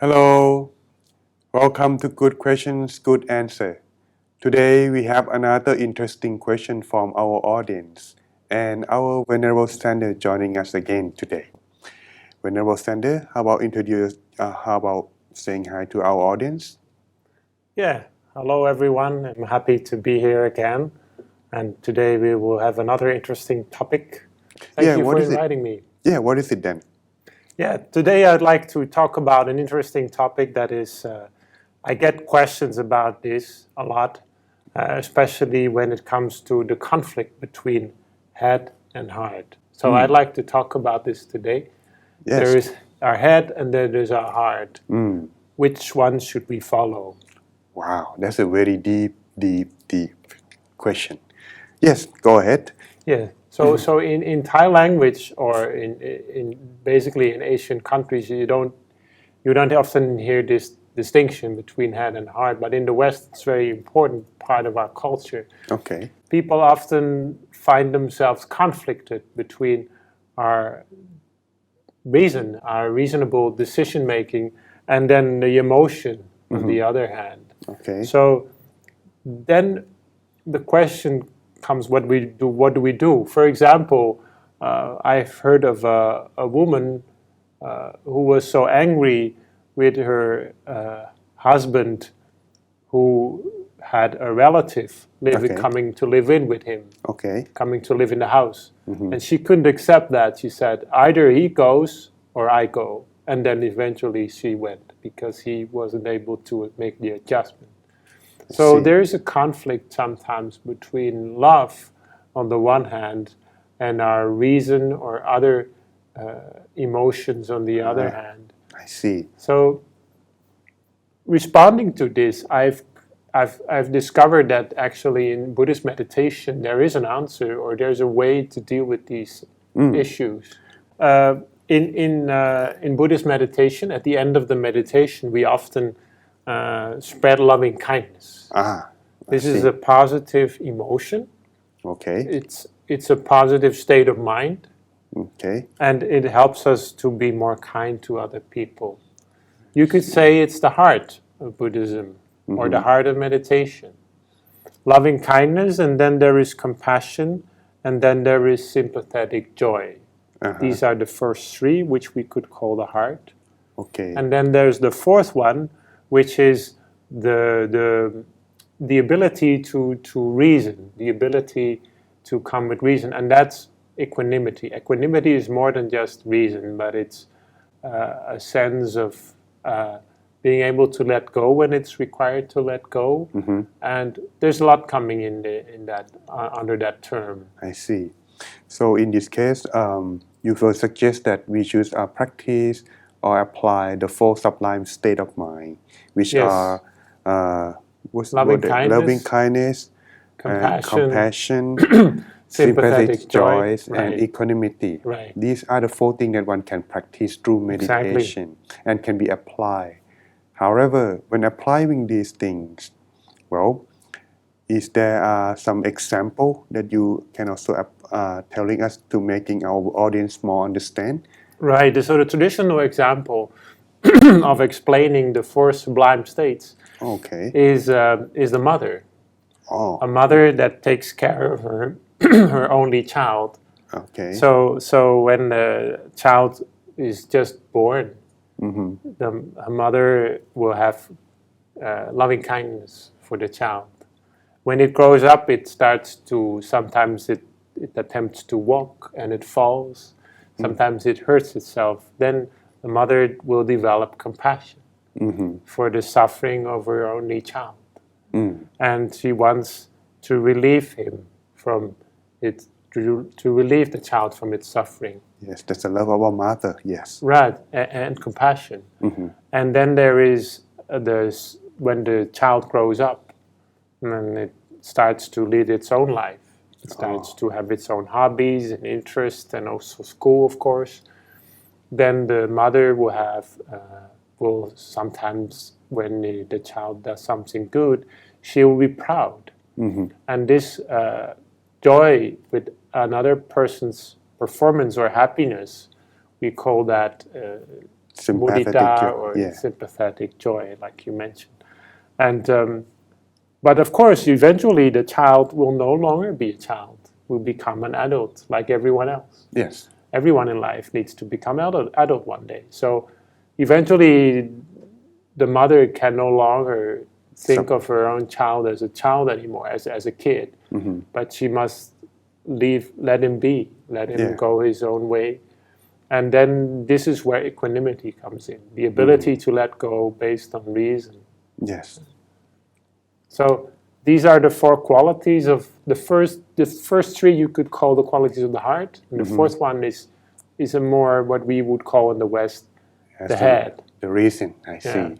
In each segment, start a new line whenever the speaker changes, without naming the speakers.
Hello, welcome to Good Questions, Good Answer. Today we have another interesting question from our audience and our Venerable Standard joining us again today. Venerable Standard, how about saying hi to our audience?
Yeah, hello everyone. I'm happy to be here again. And today we will have another interesting topic. Thank you for inviting me.
Yeah, what is it then?
Yeah, today I'd like to talk about an interesting topic that is, I get questions about this a lot, especially when it comes to the conflict between head and heart. So I'd like to talk about this today.
Yes.
There is our head and then there's our heart. Which one should we follow?
Wow, that's a very deep question. Yes, go ahead.
Yeah. So in Thai language or in basically in Asian countries, you don't often hear this distinction between head and heart, but in the West it's a very important part of our culture.
Okay.
People often find themselves conflicted between our reason, our reasonable decision making, and then the emotion on the other hand.
Okay.
So then the question comes, what do we do? For example, I've heard of a woman who was so angry with her husband who had a relative coming to live in with him, coming to live in the house. And she couldn't accept that. She said, either he goes or I go. And then eventually she went because he wasn't able to make the adjustment. So there is a conflict sometimes between love on the one hand and our reason or other emotions on the other hand.
I see.
So responding to this, I've discovered that actually in Buddhist meditation there is an answer or there's a way to deal with these issues. In Buddhist meditation, at the end of the meditation, we often spread loving kindness. This is a positive emotion.
Okay.
It's a positive state of mind.
Okay.
And it helps us to be more kind to other people. You could say it's the heart of Buddhism or the heart of meditation. Loving kindness, and then there is compassion, and then there is sympathetic joy. These are the first three, which we could call the heart.
Okay.
And then there's the fourth one, which is the ability to reason, the ability to come with reason, and that's equanimity. Equanimity is more than just reason, but it's a sense of being able to let go when it's required to let go, and there's a lot coming in that under that term.
I see. So in this case, you will suggest that we should practice or apply the four sublime state of mind, which are loving kindness, compassion, sympathetic joy, and equanimity.
Right.
These are the four things that one can practice through meditation and can be applied. However, when applying these things, well, is there some example that you can also telling us to making our audience more understand?
Right. So the traditional example of explaining the four sublime states is the mother. A mother that takes care of her her only child.
Okay.
So when the child is just born, her mother will have loving kindness for the child. When it grows up, it starts to, sometimes it attempts to walk and it falls. Sometimes it hurts itself. Then the mother will develop compassion for the suffering of her only child. And she wants to relieve him from it, to relieve the child from its suffering.
Yes, that's the love of a mother, yes.
Right, and compassion. And then there is, when the child grows up, and it starts to lead its own life. It starts to have its own hobbies and interests, and also school, of course. Then the mother will sometimes, when the child does something good, she will be proud. And this joy with another person's performance or happiness, we call that
sympathetic
mudita
joy.
or
Yeah.
sympathetic joy, like you mentioned. And but of course, eventually the child will no longer be a child, will become an adult like everyone else.
Yes.
Everyone in life needs to become adult one day. So eventually the mother can no longer think of her own child as a child anymore, as a kid.
Mm-hmm.
But she must let him be, let him
Yeah.
go his own way. And then this is where equanimity comes in, the ability to let go based on reason.
Yes.
So these are the four qualities of the first three you could call the qualities of the heart, and the fourth one is a more what we would call in the West the head.
The reason, I see.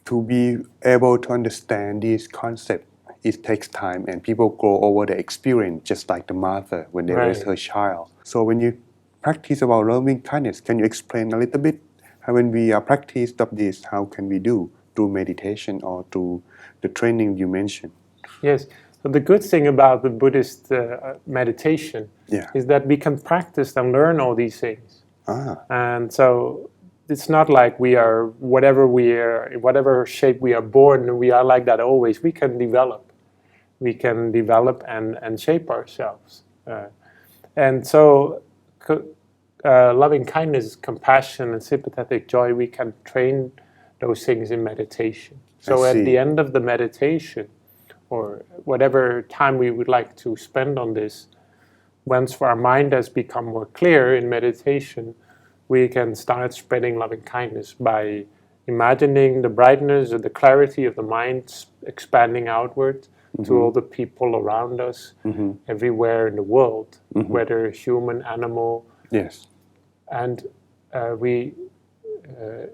To be able to understand this concept, it takes time, and people grow over the experience, just like the mother when they raise her child. So when you practice about loving kindness, can you explain a little bit how when we are practiced of this, how can we do through meditation or through the training you mentioned?
Yes. So the good thing about the Buddhist meditation is that we can practice and learn all these things. And so it's not like we are in whatever shape we are born, we are like that always. We can develop. We can develop and shape ourselves. And so loving kindness, compassion, and sympathetic joy, we can train those things in meditation. So at the end of the meditation, or whatever time we would like to spend on this, once our mind has become more clear in meditation, we can start spreading loving kindness by imagining the brightness or the clarity of the mind expanding outward to all the people around us, everywhere in the world, whether human, animal.
Yes.
And we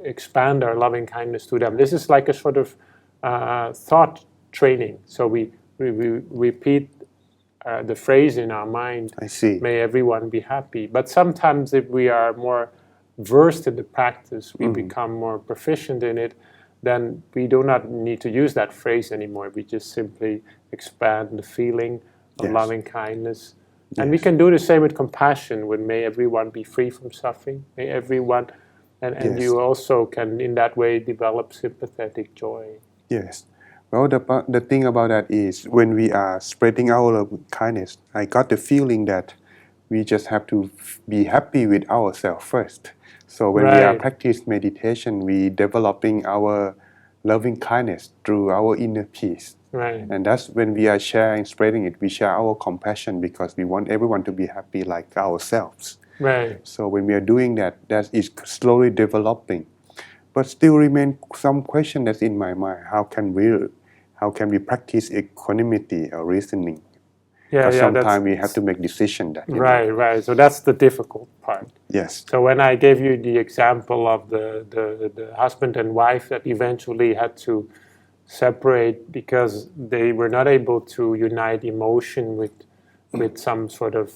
expand our loving kindness to them. This is like a sort of thought training. So we repeat the phrase in our mind,
I see.
May everyone be happy. But sometimes if we are more versed in the practice, we become more proficient in it, then we do not need to use that phrase anymore. We just simply expand the feeling of loving kindness. And we can do the same with compassion, when may everyone be free from suffering, may everyone, and you also can in that way develop sympathetic joy.
Yes. Well, the thing about that is when we are spreading our love kindness, I got the feeling that we just have to be happy with ourselves first. So when we are practice meditation, we developing our loving kindness through our inner peace. And that's when we are sharing, spreading it, we share our compassion because we want everyone to be happy like ourselves. So when we are doing that, that is slowly developing. But still remain some question that's in my mind. How can we practice equanimity or reasoning? Because sometimes we have to make decision that.
Right. So that's the difficult part.
Yes.
So when I gave you the example of the husband and wife that eventually had to separate because they were not able to unite emotion with some sort of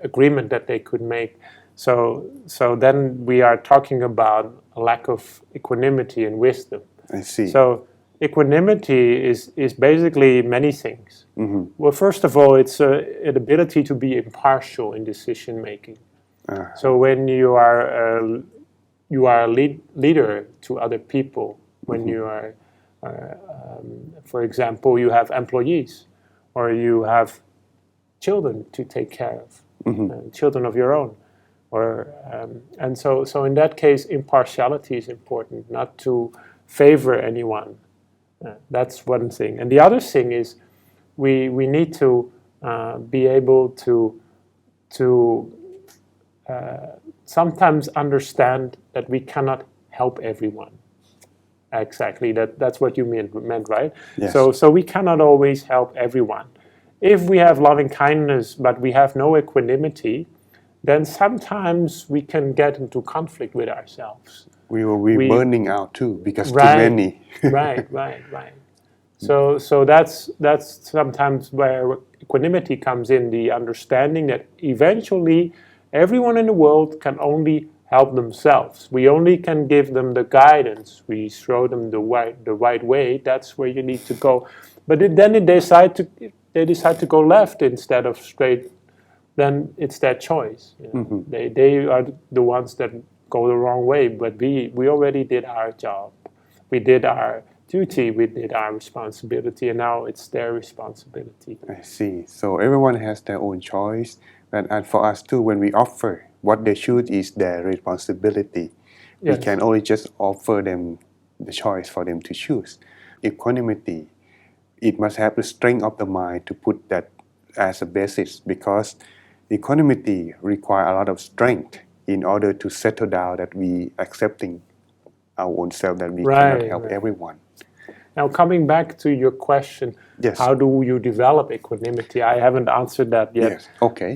agreement that they could make. So then we are talking about a lack of equanimity and wisdom.
I see.
So equanimity is basically many things. Well, first of all, it's an ability to be impartial in decision making. So when you are a leader to other people, when you are, for example, you have employees, or you have children to take care of, children of your own, or and so in that case, impartiality is important, not to favor anyone. That's one thing, and the other thing is we need to be able to sometimes understand that we cannot help everyone. Exactly, that's what you meant, right?
Yes.
So we cannot always help everyone. If we have loving kindness but we have no equanimity, then sometimes we can get into conflict with ourselves.
We will be burning out too because too many.
Right. So that's sometimes where equanimity comes in, the understanding that eventually everyone in the world can only help themselves. We only can give them the guidance. We show them the right way. That's where you need to go. But then they decide to go left instead of straight. Then it's their choice. They are the ones that go the wrong way, but we already did our job. We did our duty, we did our responsibility, and now it's their responsibility.
I see. So everyone has their own choice, and for us too, when we offer, what they choose is their responsibility. We
Yes.
can only just offer them the choice for them to choose. Equanimity, it must have the strength of the mind to put that as a basis, because equanimity requires a lot of strength in order to settle down that we accepting our own self, that we cannot
Right,
help
right.
everyone.
Now, coming back to your question,
Yes.
how do you develop equanimity? I haven't answered that yet.
Yes. Okay.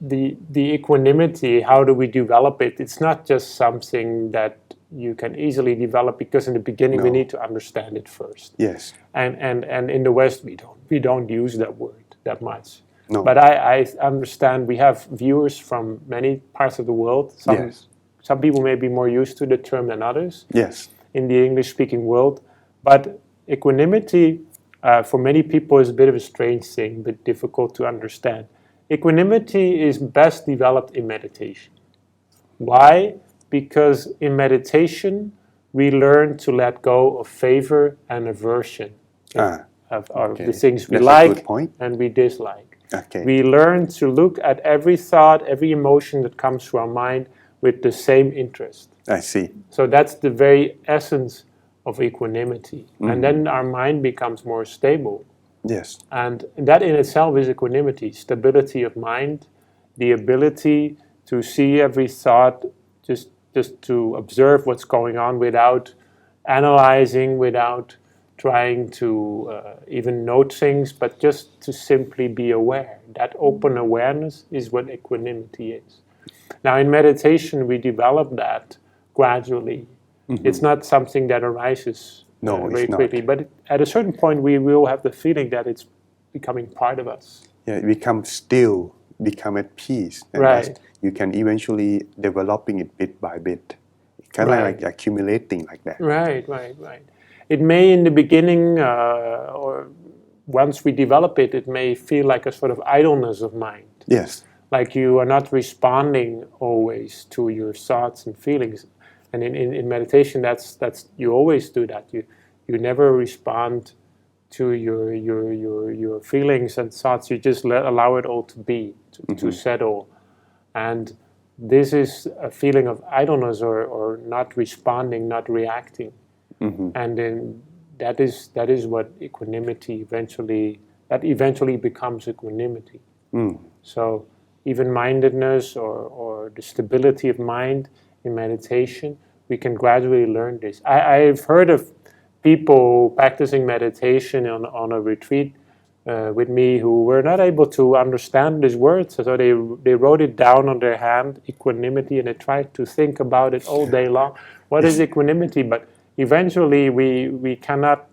The equanimity, how do we develop it? It's not just something that you can easily develop, because in the beginning we
No.
need to understand it first.
Yes.
And in the West we don't use that word that much.
No.
But I understand we have viewers from many parts of the world.
Yes.
Some people may be more used to the term than others
Yes.
in the English-speaking world. But equanimity, for many people, is a bit of a strange thing, a bit difficult to understand. Equanimity is best developed in meditation. Why? Because in meditation, we learn to let go of favor and aversion of
okay.
the things we
That's a good
like
point.
and we dislike.
Okay.
We learn to look at every thought, every emotion that comes to our mind with the same interest.
I see.
So that's the very essence of equanimity. And then our mind becomes more stable.
Yes.
And that in itself is equanimity, stability of mind, the ability to see every thought, just to observe what's going on without analyzing, without trying to even note things, but just to simply be aware. That open awareness is what equanimity is. Now, in meditation, we develop that gradually. It's not something that arises
No,
very
it's not.
quickly, but at a certain point, we will have the feeling that it's becoming part of us.
Yeah, it becomes still, become at peace, and
Right.
you can eventually developing it bit by bit. It's kind of
Right.
like accumulating like that.
Right. It may, in the beginning, or once we develop it, it may feel like a sort of idleness of mind.
Yes.
Like you are not responding always to your thoughts and feelings. And in meditation, that's you always do that. You never respond to your feelings and thoughts. You just allow it all to be, to settle. And this is a feeling of idleness or not responding, not reacting. And then that is what equanimity eventually becomes equanimity. So even-mindedness or the stability of mind in meditation, we can gradually learn this. I've heard of people practicing meditation on a retreat with me who were not able to understand these words, so they wrote it down on their hand, equanimity, and they tried to think about it all day long. What is equanimity? But eventually we cannot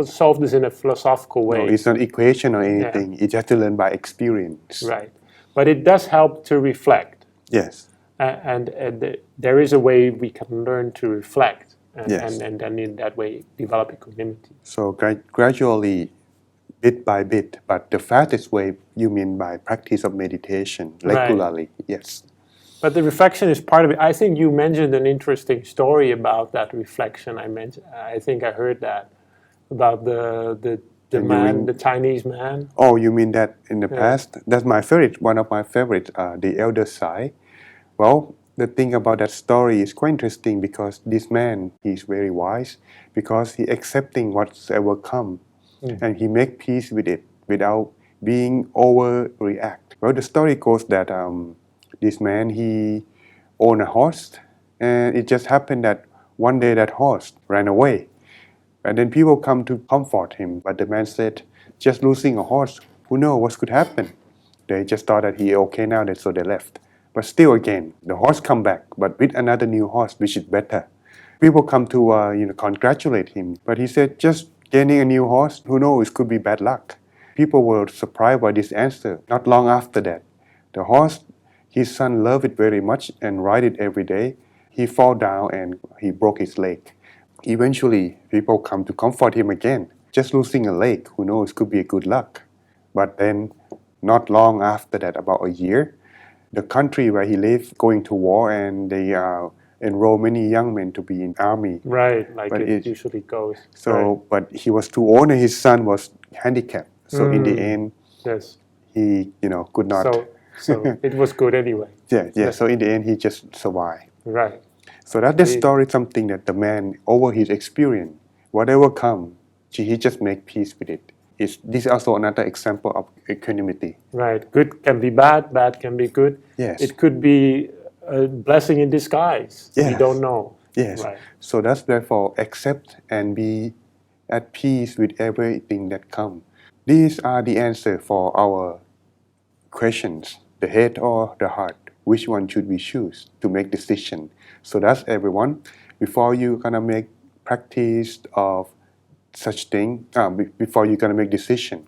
solve this in a philosophical way.
No, it's not equation or anything. It's just to learn by experience.
Right. But it does help to reflect.
Yes.
And there is a way we can learn to reflect and,
Yes.
and then in that way develop equanimity.
So gradually, bit by bit, but the fastest way you mean by practice of meditation regularly. Yes.
But the reflection is part of it. I think you mentioned an interesting story about that reflection. I think I heard that about the man, the Chinese man.
Oh, you mean that in the past? That's my favorite. One of my favorite, the elder Sai. Well, the thing about that story is quite interesting because this man, he's very wise because he accepting whatsoever come and he make peace with it without being overreact. Well, the story goes that this man, he owned a horse and it just happened that one day that horse ran away. And then people come to comfort him, but the man said, just losing a horse, who knows what could happen? They just thought that he okay now, so they left. But still again, the horse come back, but with another new horse, which is better. People come to congratulate him, but he said, just gaining a new horse, who knows, it could be bad luck. People were surprised by this answer. Not long after that, the horse, his son loved it very much and ride it every day. He fall down and he broke his leg. Eventually, people come to comfort him again. Just losing a leg, who knows, could be a good luck. But then, not long after that, about a year, the country where he lived going to war, and they enroll many young men to be in army.
Right, like
But
it usually goes.
So,
right.
but he was too old, and his son was handicapped. So in the end,
Yes.
he could not.
So it was good anyway.
Yeah. So in the end, he just survived.
Right.
So that's the
Really.
story, something that the man, over his experience, whatever come, he just make peace with it. This is also another example of equanimity.
Right. Good can be bad, bad can be good.
Yes.
It could be a blessing in disguise. We
Yes.
don't know.
Yes.
Right.
So that's therefore accept and be at peace with everything that comes. These are the answer for our questions, the head or the heart. Which one should we choose to make decision? So that's everyone. Before you gonna make practice of such thing, before you're gonna make decision,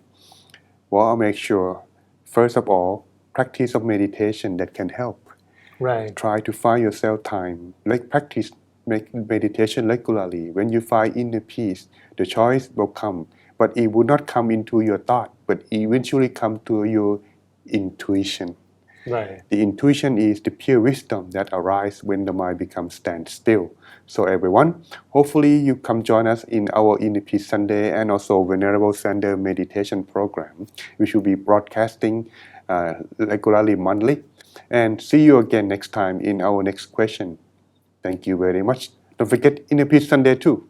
well, I'll make sure first of all practice of meditation that can help.
Right.
Try to find yourself time, like practice make meditation regularly. When you find inner peace, the choice will come, but it will not come into your thought, but eventually come to your intuition.
Right.
The intuition is the pure wisdom that arises when the mind becomes stand still. So everyone, hopefully you come join us in our Inner Peace Sunday and also Venerable Sander meditation program, which will be broadcasting regularly monthly. And see you again next time in our next question. Thank you very much. Don't forget Inner Peace Sunday too.